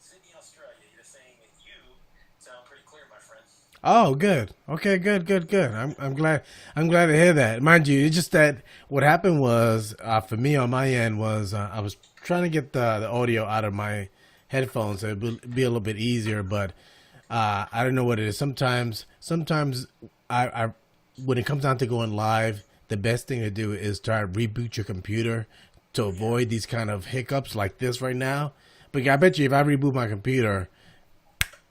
Sydney, Australia. You're saying that you sound pretty clear, my friend. Oh, good. Okay, good. I'm glad to hear that. Mind you, it's just that what happened was for me on my end was I was trying to get the audio out of my headphones so it'd be a little bit easier, but I don't know what it is. Sometimes I when it comes down to going live, the best thing to do is try to reboot your computer to Yeah. avoid these kind of hiccups like this right now. But I bet you if I reboot my computer,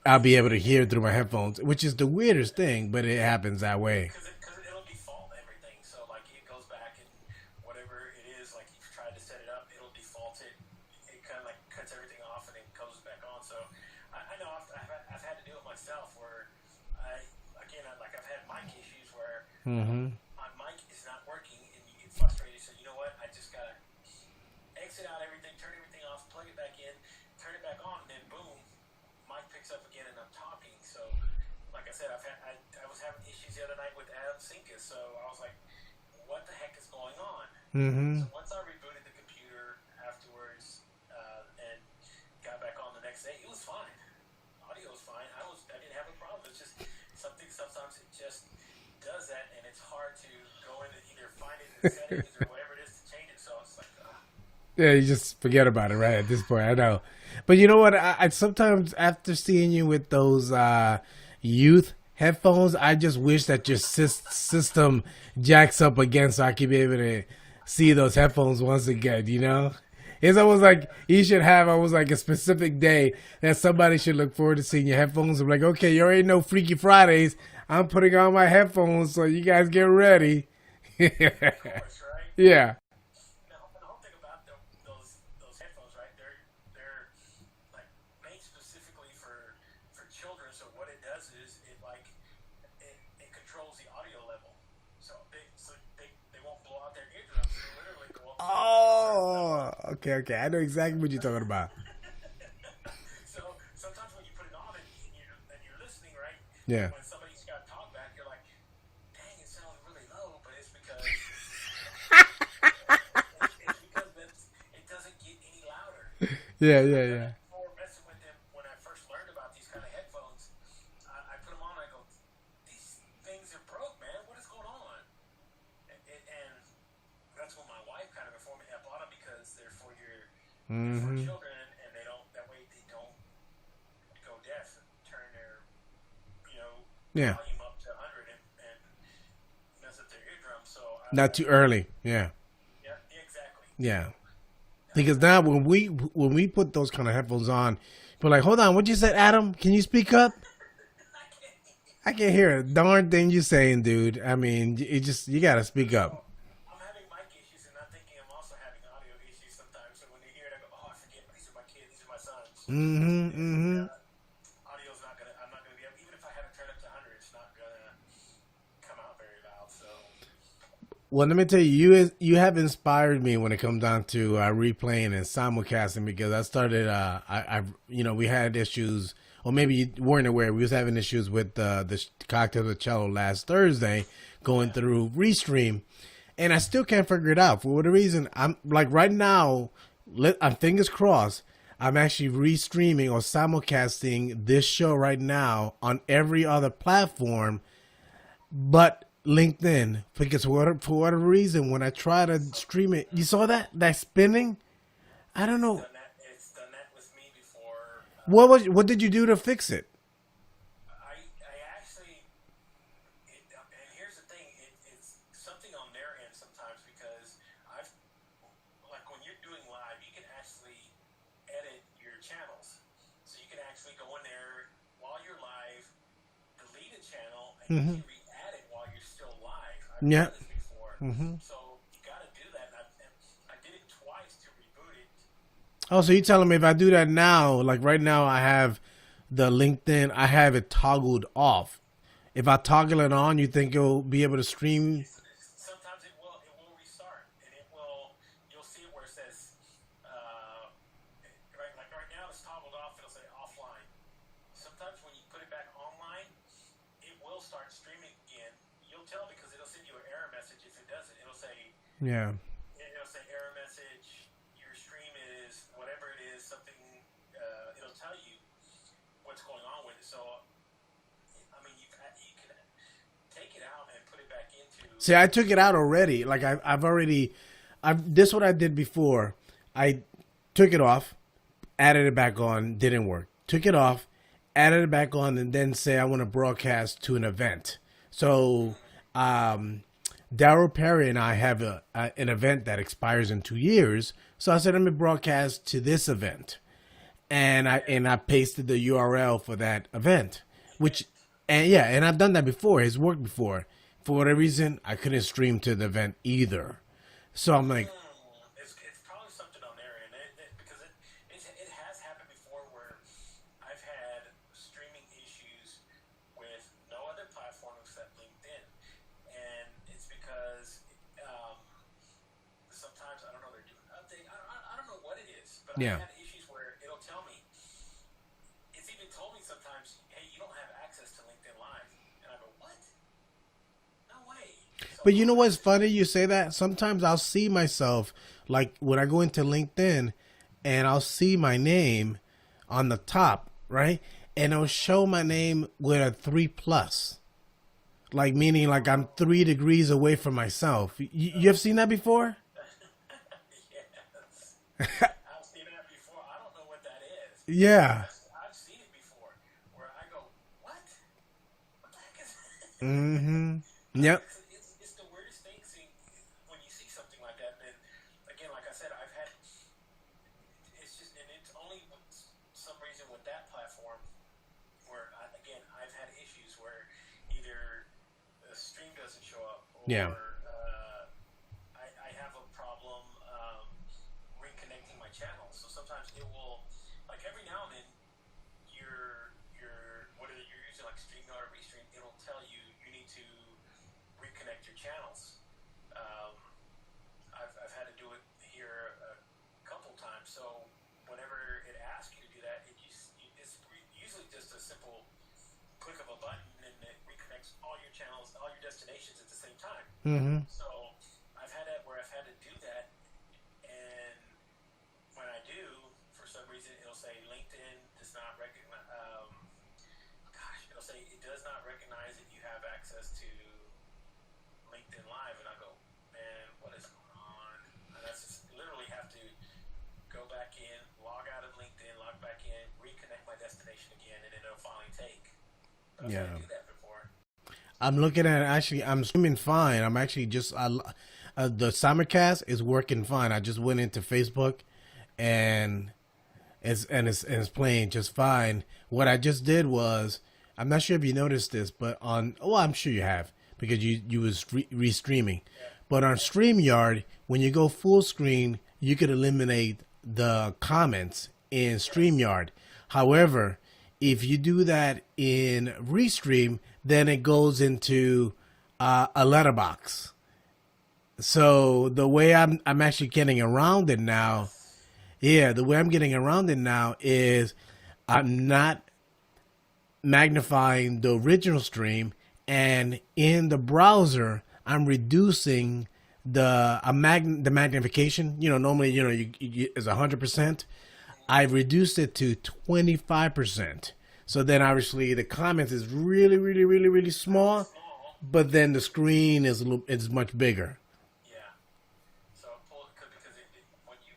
I'll be able to hear through my headphones, which is the weirdest thing, but it happens that way. Because it'll default everything. So like it goes back and whatever it is, like you've tried to set it up, it'll default it. It kind of like cuts everything off and then comes back on. So I know I've had to do it myself where I've had mic issues where Mm-hmm. my mic is not working and you get frustrated. So you know what? I just gotta exit out everything, turn everything off, plug it back in, turn it back on, and then boom, mic picks up again and I'm talking. So, like I said, I was having issues the other night with Adam Sinkus, so I was like, what the heck is going on? Mm-hmm. So once I rebooted the computer afterwards and got back on the next day, it was fine. Audio was fine. I didn't have a problem. It's just something sometimes it just does that, and it's hard to go in and either find it in the settings or whatever it is to change it. So it's like, Yeah, you just forget about it, right? At this point, I know. But you know what? I sometimes after seeing you with those youth headphones, I just wish that your system jacks up again so I could be able to see those headphones once again. You know, it's almost like you should have almost like a specific day that somebody should look forward to seeing your headphones. I'm like, okay, you already know Freaky Fridays. I'm putting on my headphones, so you guys get ready. of course, right? Yeah. The whole thing about those headphones, right? They're like made specifically for children. So what it does is it controls the audio level. So they won't blow out their eardrums. They literally go up to a certain level. Oh, okay. I know exactly what you're talking about. So sometimes when you put it on and you're listening, right? Yeah. When somebody's got talk back, you're like, dang, it sounds really low, but it's because it's because it doesn't get any louder. Yeah, So yeah, like yeah. before messing with them, when I first learned about these kind of headphones, I put them on. And I go, these things are broke, man. What is going on? And that's when my wife kind of informed me. I bought them because they're for Mm-hmm. children, and they don't. That way they don't go deaf and turn their Yeah. volume up to 100 and mess up their eardrums. So Not too early. Yeah. yeah, exactly. So Yeah. Because now when we put those kind of headphones on, we're like, hold on, what you said, Adam? Can you speak up? I can't. I can't hear a darn thing you're saying, dude. I mean, you gotta speak So up. I'm having mic issues, and I'm thinking I'm also having audio issues sometimes. So when they hear it, I go, "Oh, I forget. These are my kids. These are my sons." Mm-hmm. And Mm-hmm. audio's not gonna. I'm not gonna be able. Even if I have it turned up to 100, it's not gonna come out very loud. So Well, let me tell you, you have inspired me when it comes down to replaying and simulcasting because I started. We had issues, or maybe you weren't aware. We was having issues with the cocktail of cello last Thursday, going yeah, through Restream, and I still can't figure it out for whatever reason. I'm like right now, I'm fingers crossed. I'm actually restreaming or simulcasting this show right now on every other platform but LinkedIn, because for whatever reason, when I try to stream it, you saw that spinning. I don't know it's done that with me before. what did you do to fix it. I actually. And here's the thing. It's something on their end sometimes because I've like when you're doing live, you can actually edit your channels. So you can actually go in there while you're live, delete a channel, and you Mm-hmm. can re-add it while you're still live. I've done Yeah. this before, Mm-hmm. so you got to do that. And I did it twice to reboot it. Oh, so you telling me if I do that now, like right now, I have the LinkedIn, I have it toggled off. If I toggle it on, you think it'll be able to stream? Sometimes it will restart, and you'll see it where it says right like right now it's toggled off. It'll say offline. Sometimes when you put it back online, it will start streaming again. You'll tell because it'll send you an error message if it doesn't. Yeah. It'll say error message. Your stream is whatever it is. Something it'll tell you See, I took it out already. Like I've already, this is what I did before. I took it off, added it back on, didn't work. Took it off, added it back on, and then say I want to broadcast to an event. So, Daryl Perry and I have an event that expires in 2 years. So I said, let me broadcast to this event, and I pasted the URL for that event, which, and yeah, and I've done that before. It's worked before. For whatever reason, I couldn't stream to the event either. So I'm like, It's probably something on there, and because it has happened before where I've had streaming issues with no other platform except LinkedIn, and it's because sometimes I don't know they're doing an update. I don't know what it is, but yeah. I've had issues where it'll tell me. It's even told me sometimes, hey, you don't have access to LinkedIn Live, and I go, what? No way. So, But you know what's funny? You say that. Sometimes I'll see myself, like when I go into LinkedIn, and I'll see my name on the top, right? And it'll show my name with a 3+. Like meaning like I'm 3 degrees away from myself. You have seen that before? yes. I've seen that before. I don't know what that is. Yeah. I've seen it before where I go, what? What the heck is that? Mm-hmm. Yep. It's the weirdest thing when you see something like that. And again, like I said, I've had, it's just, and it's only some reason with that platform where, I've had issues where either the stream doesn't show up or Yeah. I have a problem reconnecting my channels. So sometimes it will, like every now and then, whether you're using like StreamYard or Restream, it'll tell you need to reconnect your channels. I've had to do it here a couple times. So whenever it asks you to do that, it's usually just a simple click of a button and it reconnects all your channels, all your destinations at the same time. Mm-hmm. So I've had that where I've had to do that, and when I do, for some reason, it'll say LinkedIn does not recognize. It'll say it does not recognize that you have access to LinkedIn Live, and I go, man, what is going on? And I just literally have to go back in, log out of LinkedIn, log back in, reconnect my destination again, and then it'll finally take. But I've had to do that before. I'm looking at it. Actually, I'm streaming fine. I'm actually just the simulcast is working fine. I just went into Facebook, and it's playing just fine. What I just did was, I'm not sure if you noticed this, but I'm sure you have because you was restreaming. Yeah. But on StreamYard, when you go full screen, you could eliminate the comments in StreamYard. However, if you do that in Restream, then it goes into a letterbox. So the way I'm actually getting around it now, the way I'm getting around it now is I'm not magnifying the original stream, and in the browser I'm reducing the magnification. Normally you is 100%. I've reduced it to 25%. So then obviously the comments is really, really, really, really small, but then the screen is much bigger. Yeah. So because when you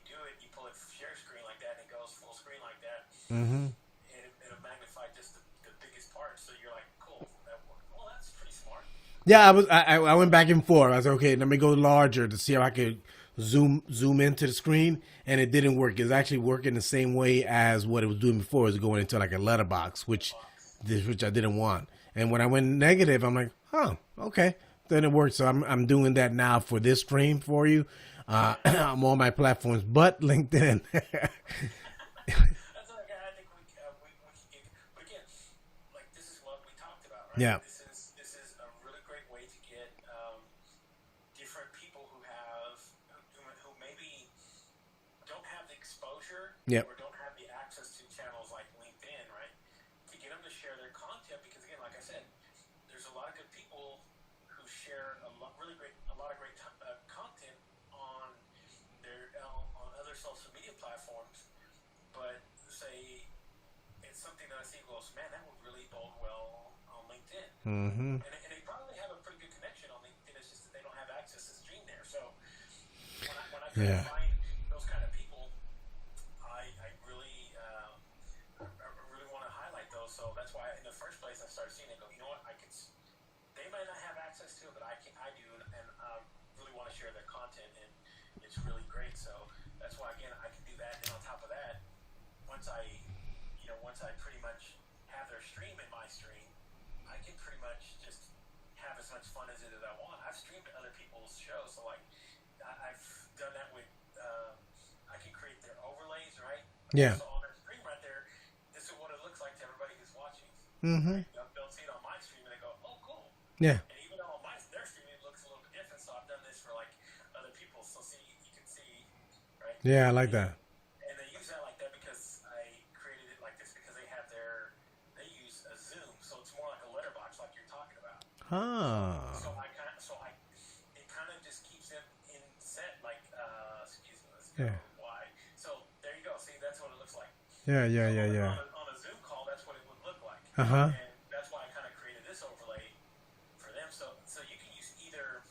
do it, you pull it share screen like that, and it goes full screen like that. Mm-hmm. It'll magnify just the biggest part. So you're like, cool. Well, that's pretty smart. Yeah, I went back and forth. I was like, okay, let me go larger to see how I could zoom into the screen, and it didn't work. It's actually working the same way as what it was doing before. It was going into like a letterbox, which I didn't want. And when I went negative, I'm like, oh, okay, then it worked. So I'm doing that now for this stream for you. I'm on my platforms, but LinkedIn. That's okay. I think we can get, but again, like this is what we talked about, right? Yeah. This is a really great way to get different people who maybe don't have the exposure Yep. or don't have the access to channels like LinkedIn, right? To get them to share their content, because again, like I said, there's a lot of good people who share a lot of great content on on other social media platforms, but say it's something that I see goes, man, that would really bode well on LinkedIn. Mm-hmm. And they probably have a pretty good connection on LinkedIn trying Yeah. to find those kind of people. I really want to highlight those. So that's why in the first place I started seeing it. Go, you know what? They might not have access to it, but I do, and really want to share their content, and it's really great. So that's why again I can do that. And on top of that, once I pretty much have their stream in my stream, I can pretty much just have as much fun as I want. I've streamed other people's shows, so like I've done that with. I can create their overlays, right? Yeah. So on their stream right there, this is what it looks like to everybody who's watching. Mm-hmm. Right? They'll see it on my stream and they go, "Oh, cool." Yeah. And even though on their stream it looks a little bit different, so I've done this for like other people. So you can see, right? Yeah, I like that. And they use that like that because I created it like this because they use a Zoom, so it's more like a letterbox, like you're talking about. Ah. It kind of just keeps them in set, like, excuse me, let's Yeah. go wide. So there you go. See, that's what it looks like. Yeah. On a Zoom call, that's what it would look like. Uh-huh. And that's why I kind of created this overlay for them. So you can use either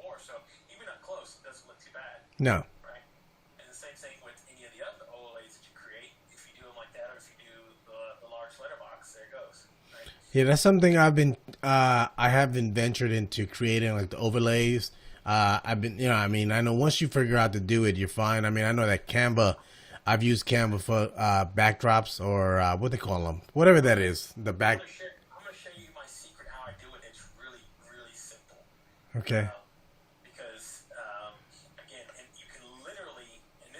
or. So even up close, it doesn't look too bad. No. Right? And the same thing with any of the other overlays that you create. If you do them like that, or if you do the large letterbox, there it goes. Right? Yeah, that's something I have been ventured into creating, like the overlays. I've been, I know once you figure out to do it, you're fine. I mean, I know that I've used Canva for backdrops or what they call them, whatever that is. The back. I'm going to show you my secret how I do it. It's really, really simple. Okay. Because, again, and you can literally, and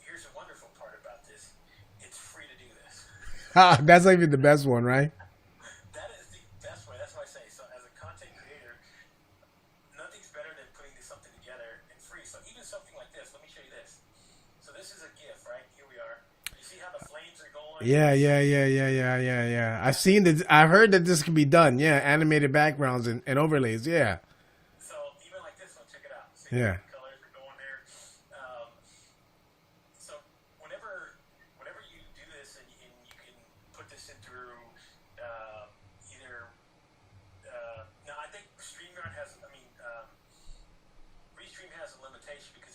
here's the wonderful part about this. It's free to do this. That's even the best one, right? That is the best way. That's what I say. So as a content creator, nothing's better than putting something together and free. So even something like this, let me show you this. So this is a GIF, right? Here we are. You see how the flames are going? Yeah. I've seen that. I've heard that this can be done. Yeah, animated backgrounds and overlays. Yeah. So even like this one, check it out. See Yeah. the colors are going there. So whenever you do this and you can put this in through either now I think StreamYard Restream has a limitation because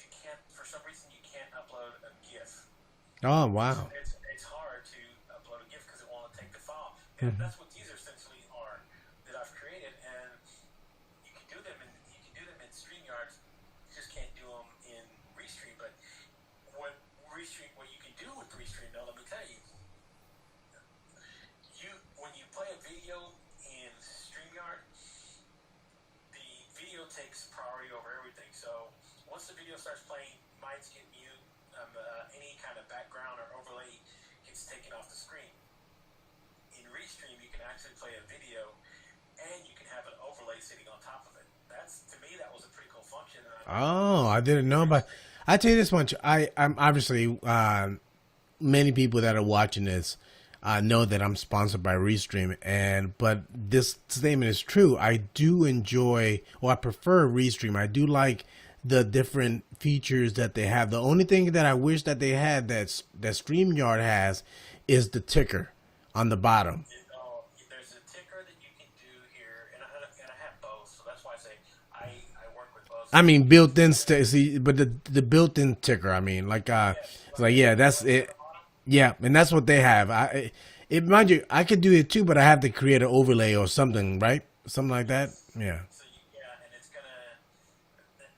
for some reason you can't upload a GIF. Oh wow. It's hard to upload a GIF because it won't take the file. And that's what these essentially are that I've created, and you can do them in StreamYard. You just can't do them in Restream. But what you can do with Restream, now let me tell you, when you play a video in StreamYard, the video takes priority over everything. So once the video starts playing, mics get mute. Any kind of background or overlay gets taken off the screen. In Restream, you can actually play a video, and you can have an overlay sitting on top of it. To me, that was a pretty cool function. I didn't know, but I tell you this much: I'm obviously many people that are watching this know that I'm sponsored by Restream, but this statement is true. I do enjoy, or I prefer Restream. I do like the different features that they have. The only thing that I wish that they had that StreamYard has is the ticker on the bottom. There's a ticker that you can do here, and I have both, so that's why I say I work with both. I mean, built-in, but the built-in ticker. I mean, that's it. Yeah, and that's what they have. Mind you, I could do it too, but I have to create an overlay or something, right? Something like that. Yeah. So and it's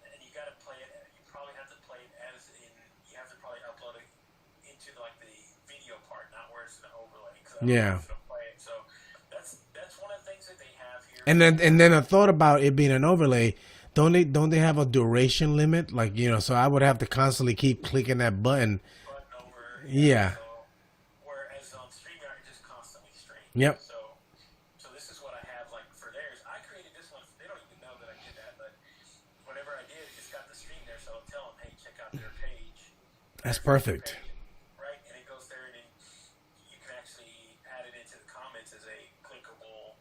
and you got to play it. You probably have to play it you have to probably upload it into like the video part, not where it's an overlay. Yeah. So that's one of the things that they have here. And then I thought about it being an overlay. Don't they have a duration limit? Like, so I would have to constantly keep clicking that button. Over. Yeah. Whereas on StreamYard, it just constantly streams. Yep. So this is what I have like for theirs. I created this one. They don't even know that I did that, but whenever I did, it's got the stream there, so I'll tell them, hey, check out their page. That's perfect. Right, and it goes there, and then you can actually add it into the comments as a clickable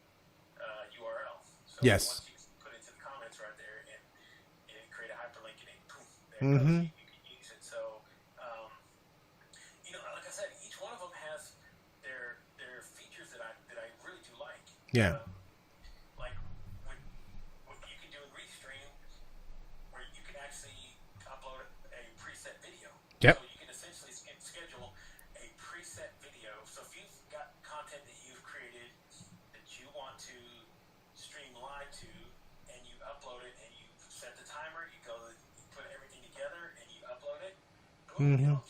URL. So yes. Once you put it into the comments right there, and create a hyperlink, and it boom, there it Mm-hmm. goes. You can use it. So, like I said, each one of them has their features that I really do like. Yeah. Like what you can do in Restream, where you can actually preset video. So if you've got content that you've created that you want to stream live to, and you upload it, and you set the timer, you put everything together, and you upload it, boom, it'll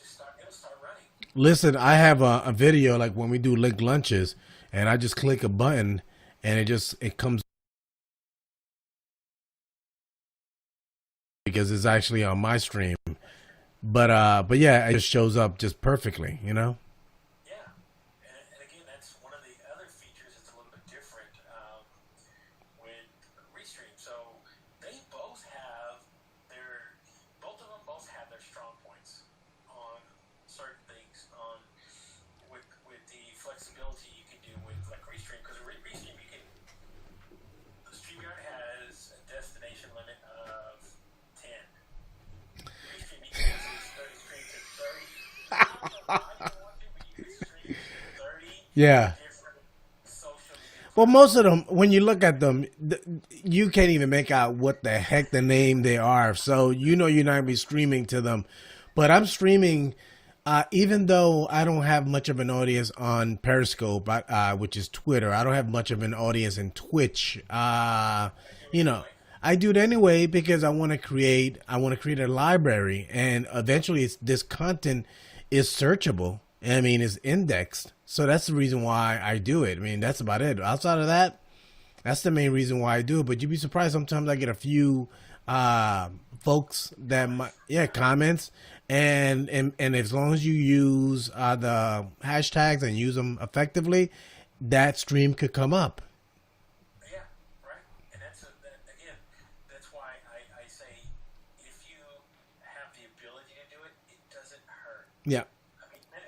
start running. Listen, I have a video like when we do linked lunches, and I just click a button, and it comes because it's actually on my stream. But yeah, it just shows up just perfectly, you know. Yeah, and again, that's one of the other features that's a little bit different with Restream. So they both both of them have their strong points on certain things. With the flexibility you can do with like Restream, because Restream the StreamYard has a destination limit of 10. Restream you can stream to 30. I don't want to, but you can stream to 30 Yeah. different social media. Well, most of them, when you look at them, you can't even make out what the heck the name they are. So you know you're not going to be streaming to them. But I'm streaming, even though I don't have much of an audience on Periscope, which is Twitter. I don't have much of an audience in Twitch. You know, I do it anyway because I want to create a library, and eventually this content is searchable. I mean, it's indexed. So that's the reason why I do it. I mean, that's about it. Outside of that, that's the main reason why I do it. But you'd be surprised sometimes I get a few folks that comments, and as long as you use the hashtags and use them effectively, that stream could come up. Yeah, right. And again, that's why I say if you have the ability to do it, it doesn't hurt. Yeah. I mean, and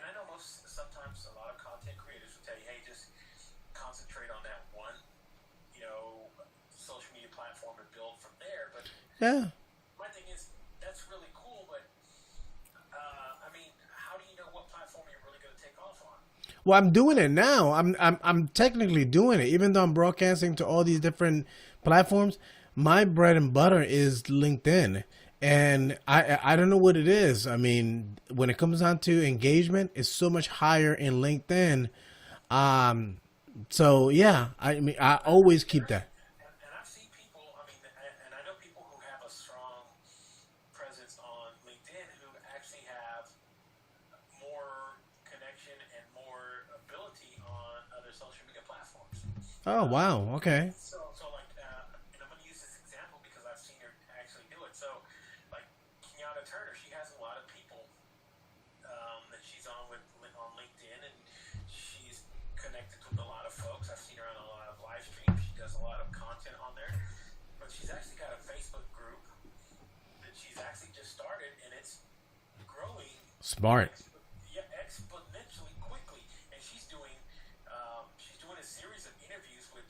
I know sometimes a lot of content creators will tell you, hey, just concentrate on that one, social media platform and build from there. But Yeah. my thing is, that's really cool, but I mean, how do you know what platform you're really going to take off on? Well, I'm doing it now. I'm technically doing it, even though I'm broadcasting to all these different platforms. My bread and butter is LinkedIn, and I don't know what it is. I mean, when it comes down to engagement, it's so much higher in LinkedIn. So yeah, I mean, I always keep that. And I've seen people, I mean, and I know people who have a strong presence on LinkedIn who actually have more connection and more ability on other social media platforms. Oh wow, okay. So like, and I'm going to use this example because I've seen her actually do it. So, like, Kenyatta Turner, she has a lot of people that she's on LinkedIn, and she's connected with a lot of folks. I've seen her on a lot of live streams. She does a lot of content on there, but she's actually got a Facebook group that she's actually just started, and it's growing. Smart. Exponentially quickly, and she's doing a series of interviews with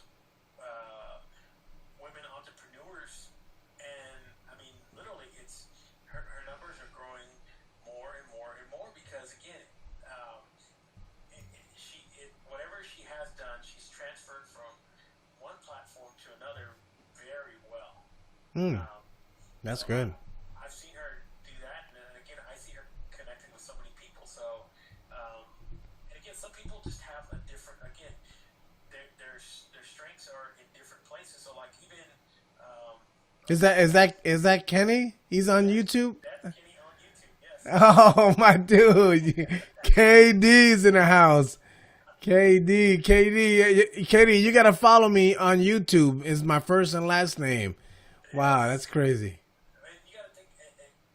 women entrepreneurs, and I mean, literally, it's her numbers are growing more and more and more because again, whatever she has done, she's transferred from one platform to another very well. That's good. I've seen her do that, and again, I see her connecting with so many people. So, and again, some people just have a different. Again, their strengths are in different places. So, like even Is that Kenny? He's on YouTube. that's Kenny on YouTube. Yes. Oh my dude, KD's in the house. KD, you gotta follow me on YouTube. Is my first and last name. Wow, that's crazy. And you got to think,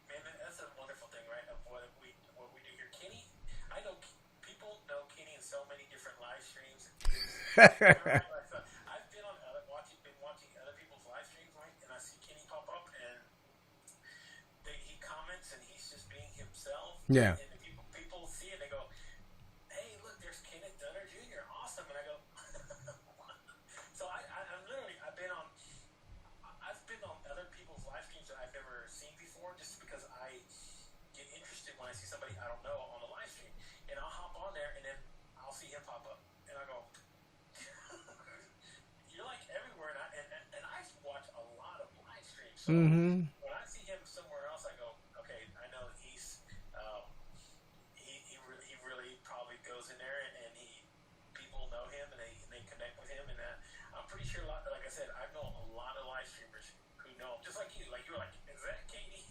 man, that's a wonderful thing, right? Of what we do here. Kenny, I know people know Kenny in so many different live streams. I've been watching other people's live streams, right? And I see Kenny pop up, and he comments, and he's just being himself. Yeah. And people see it, they go, "Hey, look, there's Kenneth Dunner Jr. Awesome!" And I go, so I've been on other people's live streams that I've never seen before, just because I get interested when I see somebody I don't know on the live stream, and I'll hop on there, and then I'll see him pop up, and I go, "You're like everywhere," and I watch a lot of live streams, so when I see him somewhere else, I go, "Okay, I know he's he really sure, like I said, I know a lot of live streamers who know him, just like you. Like, you're like, is that Katie?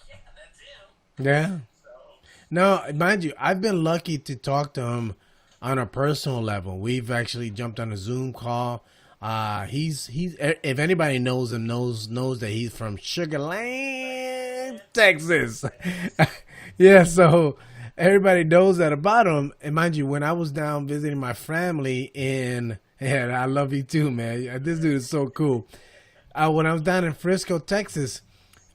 Yeah, that's him. Yeah. So, No, mind you, I've been lucky to talk to him on a personal level. We've actually jumped on a Zoom call. He's if anybody knows him knows that he's from Sugar Land, Texas. Yeah, so everybody knows that about him. And mind you, when I was down visiting my family in, and I love you too, man. This dude is so cool. When I was down in Frisco, Texas,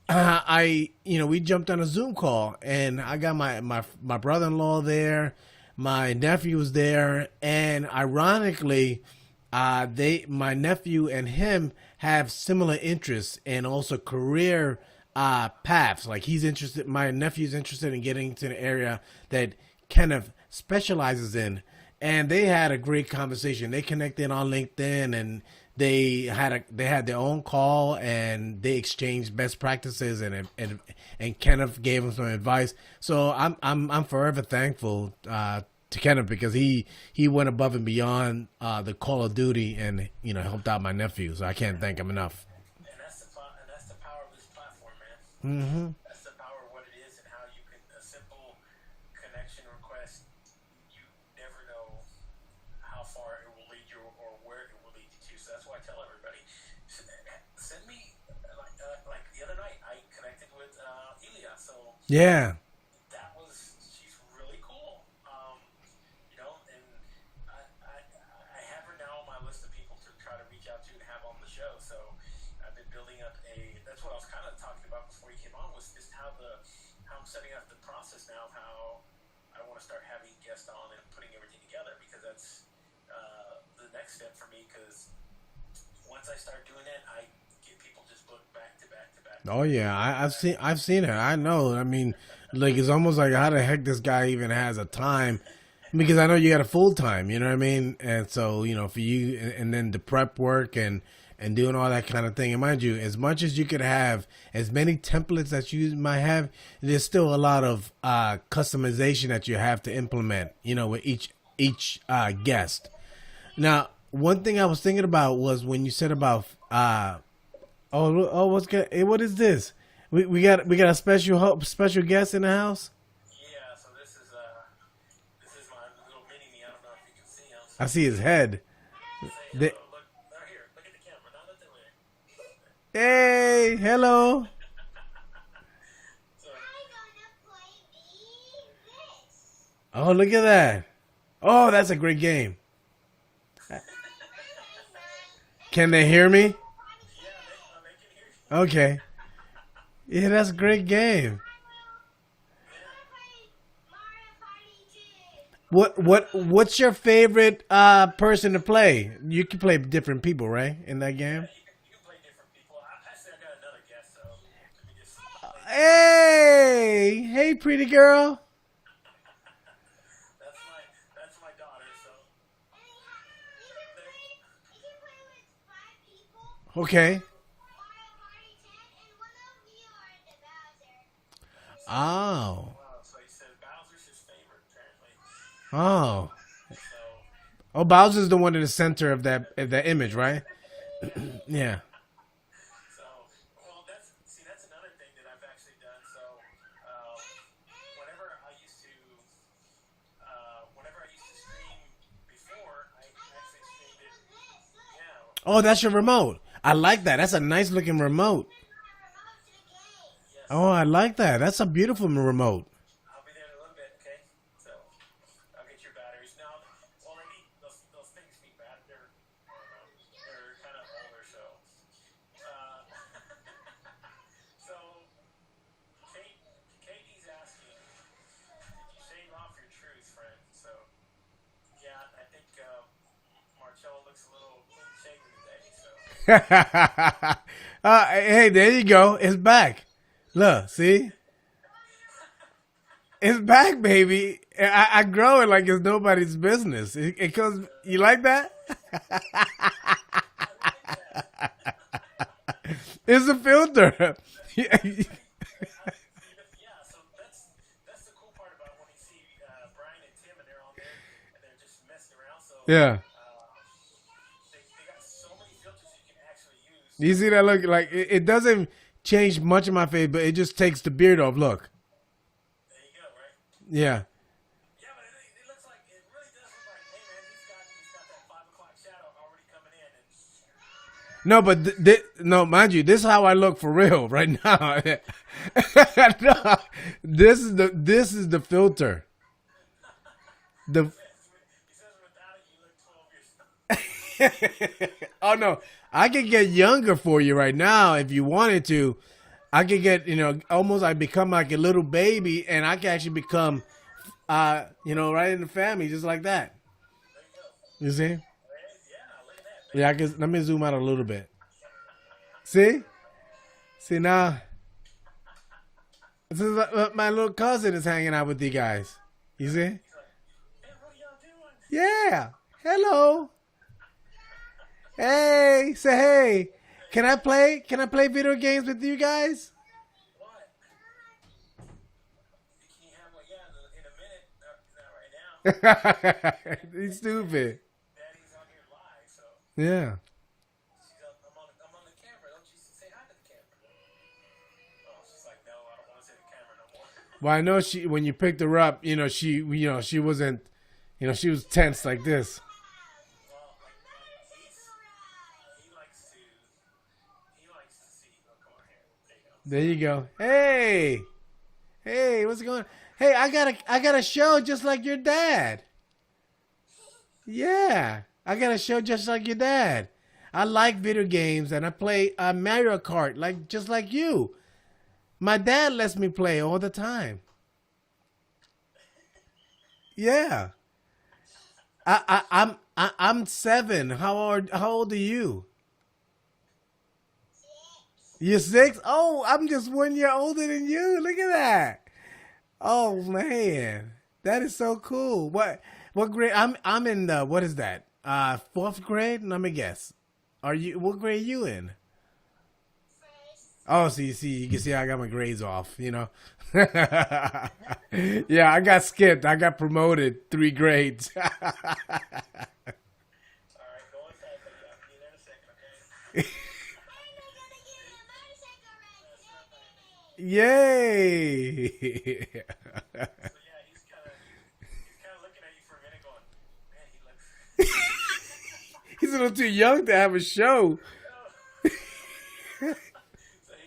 we jumped on a Zoom call, and I got my brother-in-law there, my nephew was there, and ironically, my nephew and him have similar interests and also career paths. Like my nephew's interested in getting to the area that Kenneth specializes in, and they had a great conversation. They connected on LinkedIn, and they had their own call, and they exchanged best practices, and Kenneth gave them some advice. So I'm forever thankful to Kenneth, because he went above and beyond the call of duty, and helped out my nephew. So I can't thank him enough. and that's the power of this platform, man. Mm-hmm. That's the power of what it is, and how you can a simple connection request. You never know how far it will lead you or where it will lead you to. So that's why I tell everybody, send me like the other night I connected with Elia. So Yeah. she's really cool. And I have her now on my list of people to try to reach out to and have on the show. So I've been building up that's what I was kind of talking about before you came on, was just how I'm setting up the process now of how I want to start having guests on and putting everything together, because that's the next step for me, because once I start doing it, I get people just booked back to back to back. Oh yeah, I've seen it. I know. I mean, like, it's almost like, how the heck this guy even has a time? Because I know you got a full time. You know what I mean? And so for you, and then the prep work and doing all that kind of thing. And mind you, as much as you could have, as many templates that you might have, there's still a lot of customization that you have to implement. With each guest. Now, one thing I was thinking about was when you said about what's good? Hey, what is this? We got a special guest in the house. Yeah, so this is my little mini me. I don't know if you can see him. I see his head. Look here. Look at the camera. Not at the way. Hey, hello. So, Oh, look at that. Oh, that's a great game. Can they hear me? yeah, they can hear you. Okay. Yeah, that's a great game. What's your favorite person to play? You can play different people, right? In that game. You can play different people. I said I got another guest, so let me just. Hey, pretty girl. That's my daughter. So. Okay. Oh. Wow, so he said Bowser's his favorite, apparently. Oh. So. Oh, Bowser's the one in the center of that image, right? Yeah. So, well, that's another thing that I've actually done. So, whenever I used to stream before, I actually streamed it. Yeah. Oh, that's your remote. I like that. That's a nice looking remote. Yes. Oh, I like that. That's a beautiful remote. I'll be there in a little bit. Okay. So, I'll get your batteries now. Well, I need those things need bad. They're kind of older, so. So, Katie's asking, did you shave off your truth, friend? So, yeah, I think Marcello looks a little clean shaven today. So, Hey, there you go. It's back. Look, see? It's back, baby. I grow it like it's nobody's business. It comes. You like that? It's a filter. yeah, so that's the cool part about when you see Brian and Tim and they're on there and they're just messing around. So Yeah. they got so many You see that look? Like it doesn't change much of my face, but it just takes the beard off. Look. There you go, right? Yeah. Yeah, but it looks like it really does look like, hey man, he's got that 5 o'clock shadow already coming in, and No, but no, mind you, this is how I look for real right now. No, this is the filter. The he says without it you look 12 years old. oh no, I could get younger for you right now if you wanted to. I could get almost I become like a little baby, and I can actually become right in the family just like that. There you go. You see? Yeah, look at that. Yeah, let me zoom out a little bit. See now. This is my little cousin is hanging out with you guys. You see? He's like, hey, what are y'all doing? Yeah. Hello. Hey, say hey. Can I play? Can I play video games with you guys? What? Can you have one? Yeah, in a minute. Not right now. He's stupid. Daddy's on here live, so Yeah. I'm on the camera. Don't you say hi to the camera? Oh, she's like, no, I don't want to say the camera no more. Well, I know when you picked her up, she wasn't, she was tense like this. Well, he likes to see. Oh, come on here. There you go. There you go. Hey, what's going on? Hey, I got a show just like your dad. Yeah, I got a show just like your dad. I like video games and I play Mario Kart just like you. My dad lets me play all the time. Yeah. I'm 7. How old are you? You're 6? Oh, I'm just 1 year older than you. Look at that. Oh man, that is so cool. What grade? I'm in the what is that? 4th grade. Let me guess. What grade are you in? Oh, so you can see I got my grades off. Yeah, I got skipped. I got promoted 3 grades. All right, go inside, buddy. I'll be there in a second, okay? Yay! So yeah, he's kind of looking at you for a minute, going, man, he looks. He's a little too young to have a show. So he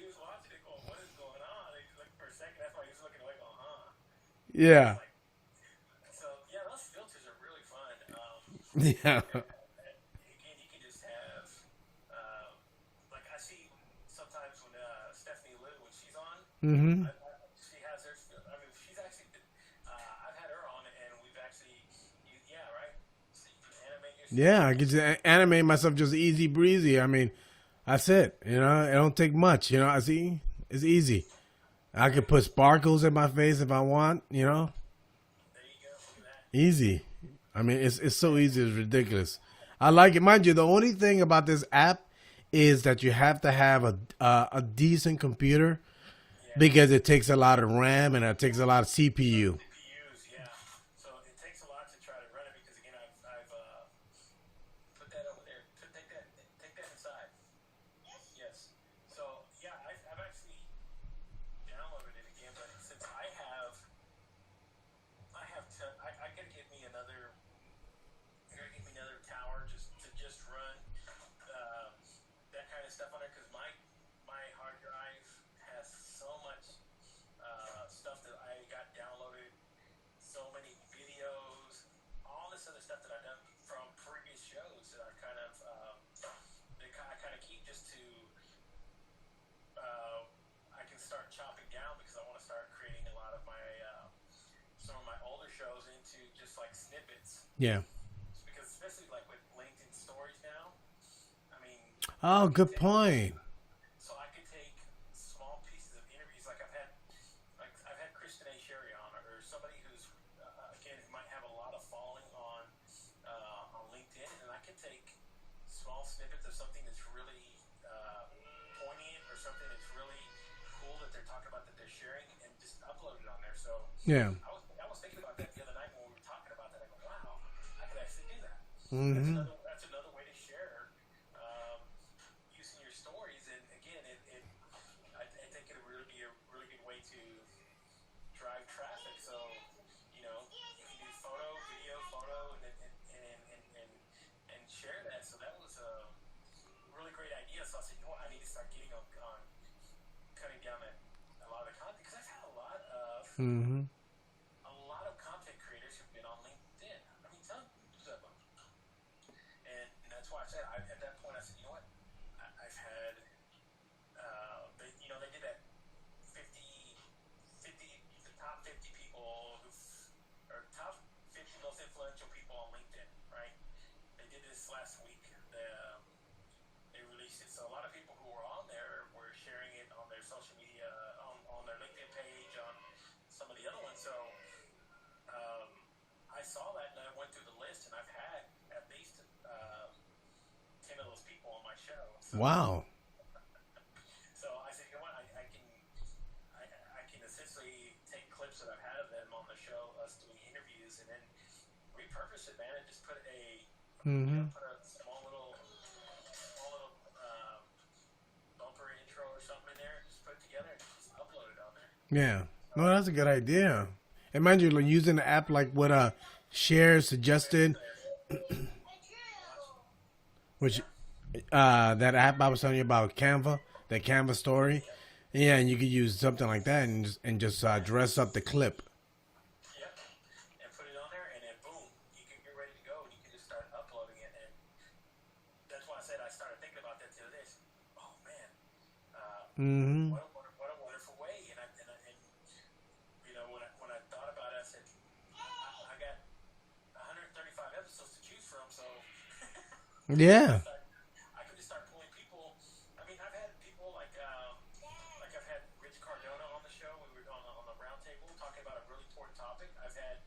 was watching it, going, what is going on? He looked for a second. That's why he was looking away, going, huh? Yeah. So yeah, those filters are really fun. Yeah. Again, you can just have, like I see sometimes when Stephanie Liu, when she's on, Mm-hmm. she has her. I mean, she's actually. I've had her on, and we've actually. Yeah, right. So you can animate yourself. Yeah, I can just animate myself just easy breezy. I mean, that's it. It don't take much. I see. It's easy. I could put sparkles in my face if I want. There you go. Look at that. Easy. I mean, it's so easy. It's ridiculous. I like it. Mind you, the only thing about this app is that you have to have a decent computer because it takes a lot of RAM and it takes a lot of CPU. CPUs, yeah. So it takes a lot to try to run it because again, I've put that over there. Take that inside. Yes. So yeah, I've actually downloaded it again, but since I gotta get me another. I gotta get me another tower just run that kind of stuff on there because my hard drive has so much stuff that I got downloaded, so many videos, all this other stuff that I've done from previous shows that I kind of keep just to I can start chopping down because I want to start creating a lot of my some of my older shows into just like snippets. Yeah. Because especially like with LinkedIn stories now, I mean. Oh, good point. So I could take small pieces of interviews, like I've had Kristen A. Sherry on, or somebody who's again who might have a lot of following on LinkedIn, and I could take small snippets of something that's really poignant or something that's really cool that they're talking about that they're sharing, and just upload it on there. So Yeah. I was thinking about that the other night when we were talking about that. I go, wow, I could actually do that. Mm-hmm. That's another way to share using your story to drive traffic. So, you know, you can do photo, video, photo, and share that. So that was a really great idea. So I said, you know what, I need to start getting on cutting down a lot of the content, because I've had Mm-hmm. a lot of content creators who've been on LinkedIn. I mean, tons of them. And that's why I said, at that point, I said, you know what, I've had, they did that 50, the top 50 people or top 50 most influential people on LinkedIn, right? They did this last week. They released it. So a lot of people who were on there were sharing it on their social media, on their LinkedIn page, on some of the other ones. So I saw that and I went through the list, and I've had at least 10 of those people on my show. So, Wow. So I said, you know what, I can essentially take clips that I've had of them on the show, us doing interviews, and then repurpose it, man, and just put put a small little bumper intro or something in there, just put it together and just upload it on there. Yeah. No, that's a good idea. And mind you, like, using the app like what Share suggested, which that app I was telling you about, Canva, that Canva story. Yeah, and you could use something like that and just dress up the clip. Yep. And put it on there, and then boom, you're ready to go, and you can just start uploading it. And that's why I said I started thinking about that the other day. Oh man, Mm-hmm. what a wonderful way. And you know, when I thought about it, I said I got 135 episodes to choose from, so Yeah. I could just start pulling people. I mean, I've had people like I've had Rich Cardona on the show. We were on the round table talking about a really important topic. I've had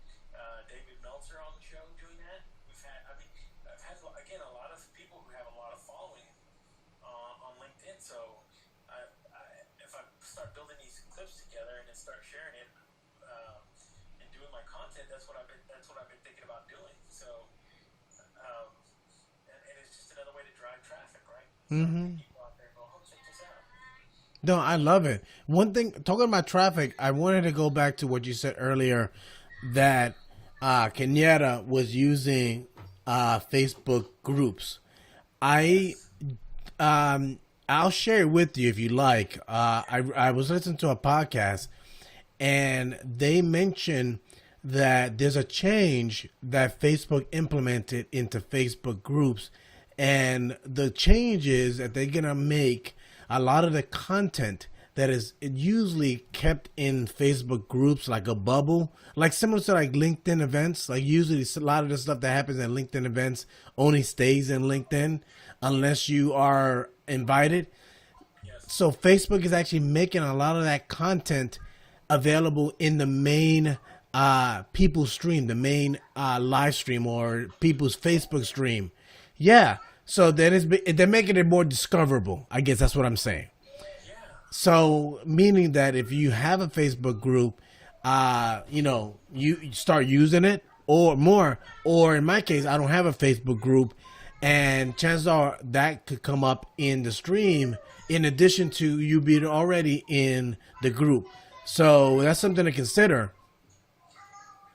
David Meltzer on the show doing that. I've had again a lot of people who have a lot of following on LinkedIn. So if I start building these clips together and then start sharing it and doing my content, that's what I've been thinking about doing. So and it's just another way to drive traffic, right? Mm-hmm. People out there go, oh, check this out. No, I love it. One thing, talking about traffic, I wanted to go back to what you said earlier, that Kenyatta was using Facebook groups. I'll share it with you if you like. I was listening to a podcast, and they mentioned that there's a change that Facebook implemented into Facebook groups, and the change is that they're gonna make a lot of the content that is usually kept in Facebook groups, like a bubble, like similar to like LinkedIn events. Like usually a lot of the stuff that happens at LinkedIn events only stays in LinkedIn unless you are invited. So Facebook is actually making a lot of that content available in the main people's stream, the main live stream, or people's Facebook stream. Yeah. So they're making it more discoverable. I guess that's what I'm saying. So meaning that if you have a Facebook group, you start using it or more, or in my case, I don't have a Facebook group, and chances are that could come up in the stream in addition to you being already in the group. So that's something to consider.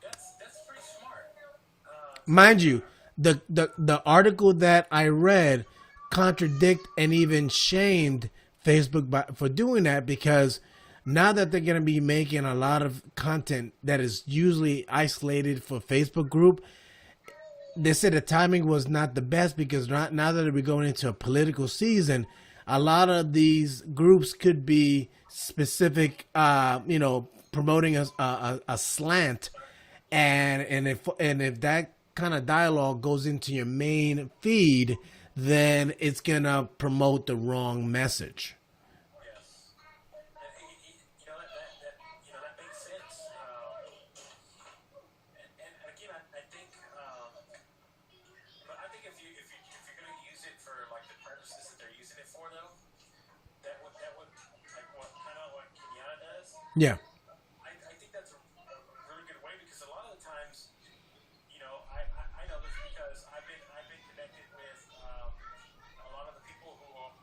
That's pretty smart. Mind you, the article that I read contradict and even shamed Facebook for doing that, because now that they're going to be making a lot of content that is usually isolated for Facebook group, they said the timing was not the best, because now that we're going into a political season, a lot of these groups could be specific, promoting a slant, and if that kind of dialogue goes into your main feed, then it's gonna promote the wrong message. Yes. That makes sense. And again, I think, but I think if you're going to use it for like the purposes that they're using it for, though, that would like what Kenyatta does. Yeah. I think that's a really good way, because a lot of the times, I know this because I've been connected with a lot of the people who are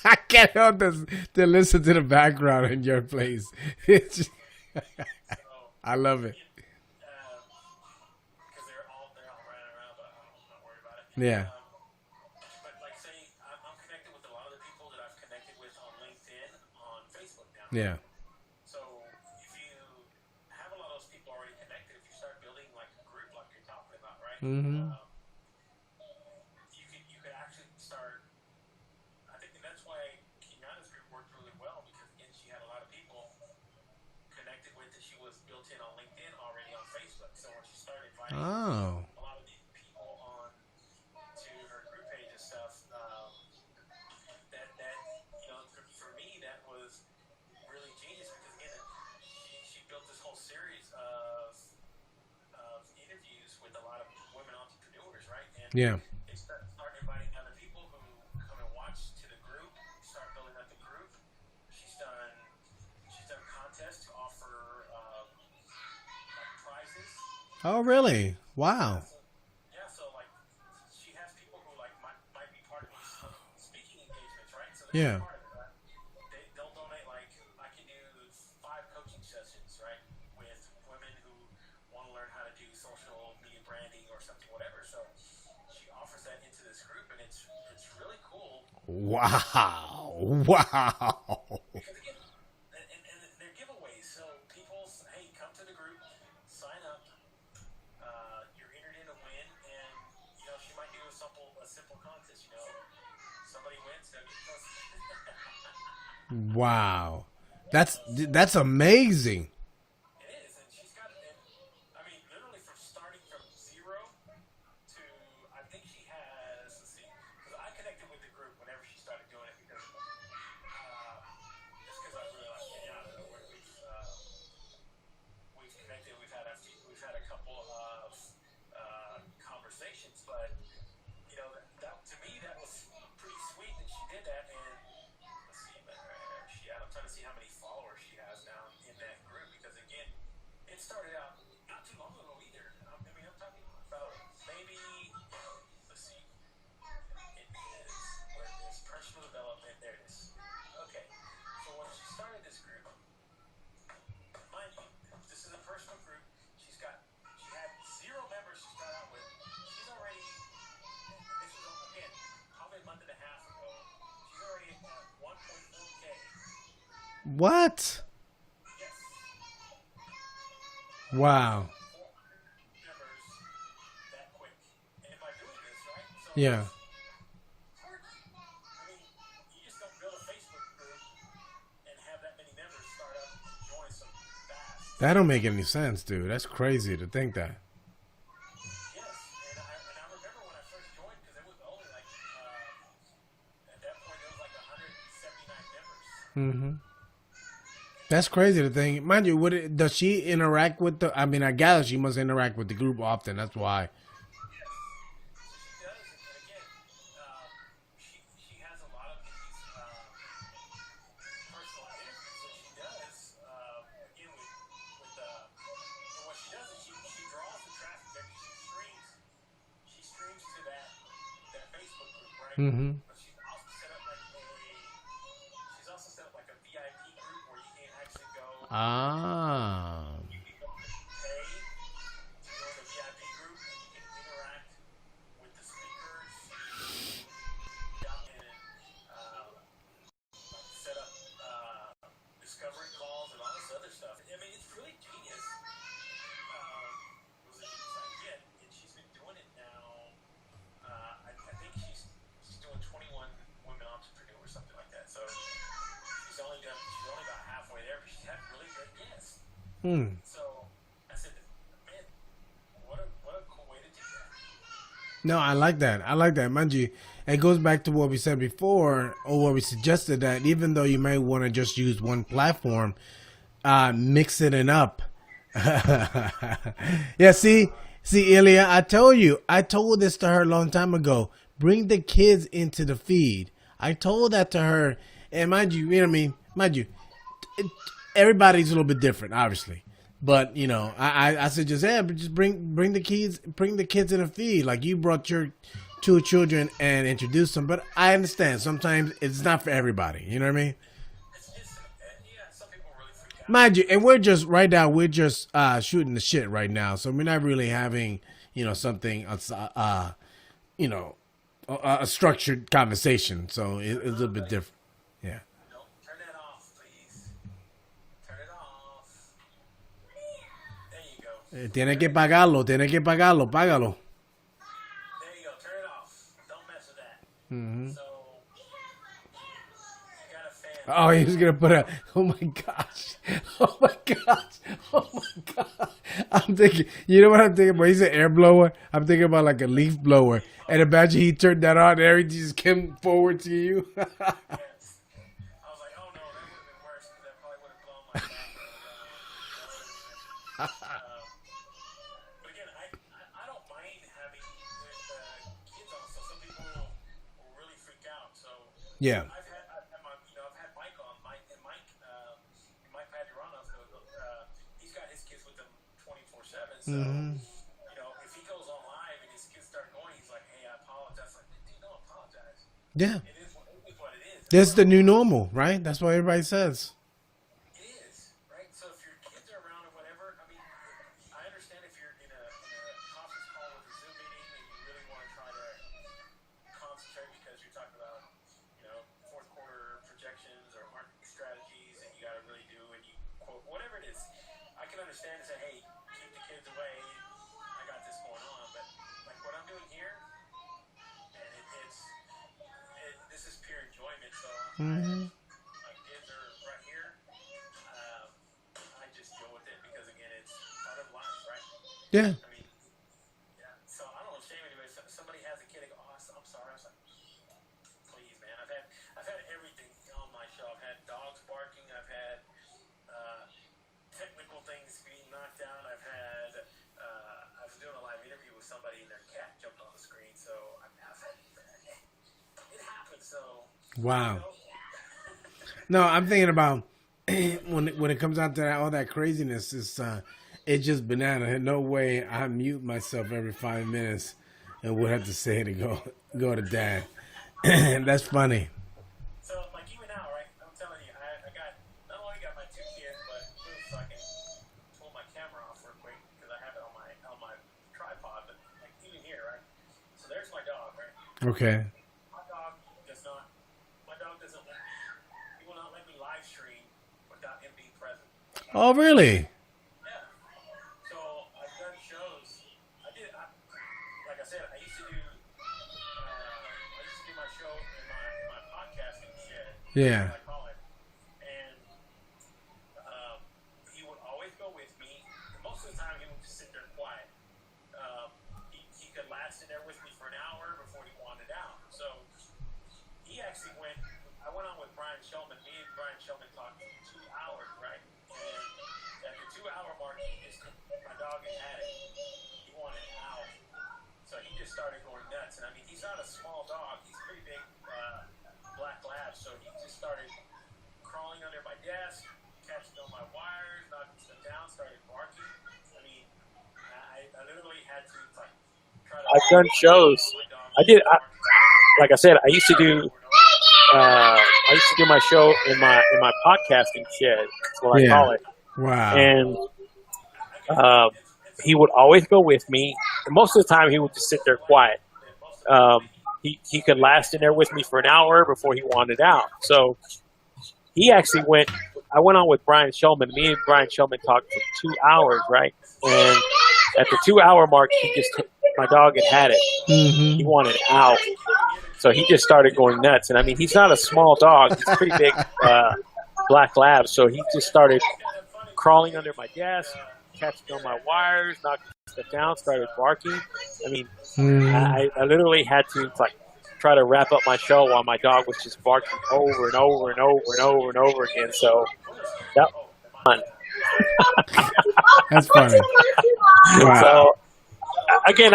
I can't help to listen to the background in your place. It's just, So I love it. because they're all running around, but I'm not worried about it. Yeah. But like say, I'm connected with a lot of the people that I've connected with on LinkedIn, on Facebook now. Yeah. So if you have a lot of those people already connected, if you start building like a group, like you're talking about, right? Mm-hmm. You could actually start. I think that's why Kenyana's group worked really well because again, she had a lot of people connected with that she was built in on LinkedIn already on Facebook. So when she started inviting Oh. a lot of these people on to her group page and stuff, that for me that was really genius because again, she built this whole series of interviews with a lot of women entrepreneurs, right? And Yeah. they start inviting other people who come and watch to the group, start building up the group. She's done contests to offer like prizes. Oh, really? Wow. So like she has people who like might be part of these speaking engagements, right? So they're Yeah. part of it. Right? They'll donate like I can do 5 coaching sessions, right, with women who want to learn how to do social media branding or something, whatever. So she offers that into this group, and it's really cool Wow. Wow. because again, and they're giveaways. So people, hey, come to the group, sign up. You're entered in to win, and she might do a simple contest. Somebody wins, they'll get close. Wow. That's amazing. It is, and she's got it. I mean, literally from starting from zero to I think she has. Let's see, because I connected with the group whenever she started doing it because just because I really like Kenyatta. We've connected. We've had a couple of conversations, but that to me that was pretty sweet that she did that. And let's see, I'm trying to see how many followers she has now in that group because again, it started out not too long ago either. I mean, I'm talking about maybe let's see, it is where it is personal development. There it is. Okay, so when she started this group, mind you, this is a personal group. She had 0 members to start out with. She's already, this was again probably a month and a half ago. She's already at 1.4K. What? Yes. Wow. Members that quick. And by doing this, right? So Yeah. it's hard. I mean, you just don't build a Facebook group and have that many members start up and join so fast. That don't make any sense, dude. That's crazy to think that. Yes, and I remember when I first joined because it was only like at that point it was like 179 members. Mm-hmm. That's crazy to think. Mind you, does she interact with the? I mean, I gather she must interact with the group often. That's why. Yes, she does, and again, she has a lot of these personal interviews that she does. Again, and what she does is she draws the traffic that she streams to that Facebook group, right? Mm-hmm. But she's also set up like a VIP group where you can actually go. Ah. You can go pay to join the VIP group, and you can interact with the speakers. And like set up discovery calls and all this other stuff. I mean, it's really genius. It was a genius idea, and she's been doing it now. I think she's doing 21 women entrepreneurs or something like that. So she's only about halfway there, but she's had really good guests. So I said, man, what a cool way to do that. No, I like that. I like that. Mind you, it goes back to what we said before, or what we suggested, that even though you might want to just use one platform, mix it up. Yeah, see, Ilya, I told this to her a long time ago. Bring the kids into the feed. I told that to her, and mind you, you know what I mean? Mind you, everybody's a little bit different, obviously. But I suggest, but just bring the kids in the feed. Like you brought your two children and introduce them. But I understand sometimes it's not for everybody. You know what I mean? Yeah, some people really freak out. Mind you, and we're just shooting the shit right now, so we're not really having something you know a structured conversation. So it's a little bit different. Yeah. No, turn that off, please. Turn it off. There you go. Tiene que pagarlo, págalo. There you go. Turn it off. Don't mess with that. Mm-hmm. So, you got a fan. Oh, he was gonna put a. Oh my gosh! Oh my gosh! Oh my god! I'm thinking. You know what I'm thinking about? He's an air blower. I'm thinking about like a leaf blower. And imagine he turned that on, and everything just came forward to you. Yes. I was like, oh no, that would have been worse because that probably would have blown my back. But again, I don't mind having the kids on. So some people will really freak out. So Yeah. I've had Mike on. Mike Padurano. So he's got his kids with him 24/7. So if he goes on live and his kids start going, he's like, hey, I apologize. Like, dude, don't apologize. Yeah. It is what it is. This is the new normal, right? That's what everybody says. It is, right? So if your kids are around or whatever, I mean, I understand if you're in a conference call with a Zoom meeting and you really want to try to concentrate because you're talking about, fourth quarter projections or market strategies and you got to really do and you quote whatever it is. I can understand and say, hey, keep the kids away. I got this going on, but like what I'm doing here, and this is pure enjoyment. So. My kids are right here. I just deal with it because again, it's part of life, right? Yeah. I mean, yeah. So I don't shame anybody. Somebody has a kid. They go, oh, I'm sorry. I was like, please, man. I've had everything on my show. I've had dogs barking. I've had technical things being knocked out. I was doing a live interview with somebody and their cat jumped on the screen. So I've had it happens. So Wow. No, I'm thinking about when it comes out to all that craziness. It's just banana. No way I mute myself every 5 minutes and would have to say to go to dad. That's funny. So, like even now, right? I'm telling you, I got not only got my two kids, but so I can pull my camera off real quick because I have it on my tripod. But like even here, right? So there's my dog, right? Okay. My dog doesn't let me. He will not let me live stream without him being present. Oh, really? Yeah. So I've done shows. Like I said, I used to do my show in my podcasting shed. Yeah. I call it. And he would always go with me. Most of the time, he would just sit there quiet. He could last in there with me for an hour before he wanted out. So he actually went. I went on with Brian Shulman. Me and Brian Shulman talked for 2 hours, right? And at the 2-hour mark, my dog had it. He wanted out. So he just started going nuts. And I mean, he's not a small dog. He's pretty big, black lab. So he just started crawling under my desk, catching on my wires, knocking stuff down, started barking. I mean, I literally had to like try to. I've done shows. Like I said, I used to do my show in my podcasting shed. That's what I call it. Wow. And he would always go with me. And most of the time, he would just sit there quiet. He could last in there with me for an hour before he wanted out. So he actually went. I went on with Brian Shulman. Me and Brian Shulman talked for 2 hours, right? And at the 2-hour mark, my dog had it. Mm-hmm. He wanted out. So he just started going nuts. And I mean, he's not a small dog. He's a pretty big black lab. So he just started crawling under my desk, catching on my wires, knocking stuff down, started barking. I mean, I literally had to like try to wrap up my show while my dog was just barking over and over and over and over and over again. So that was fun. That's funny. Wow. So again,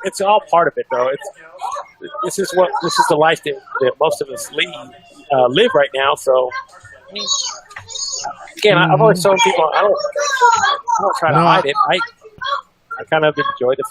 it's all part of it, though. This is the life that most of us live right now. So again, I've always told people I don't try to hide it. I kind of enjoy the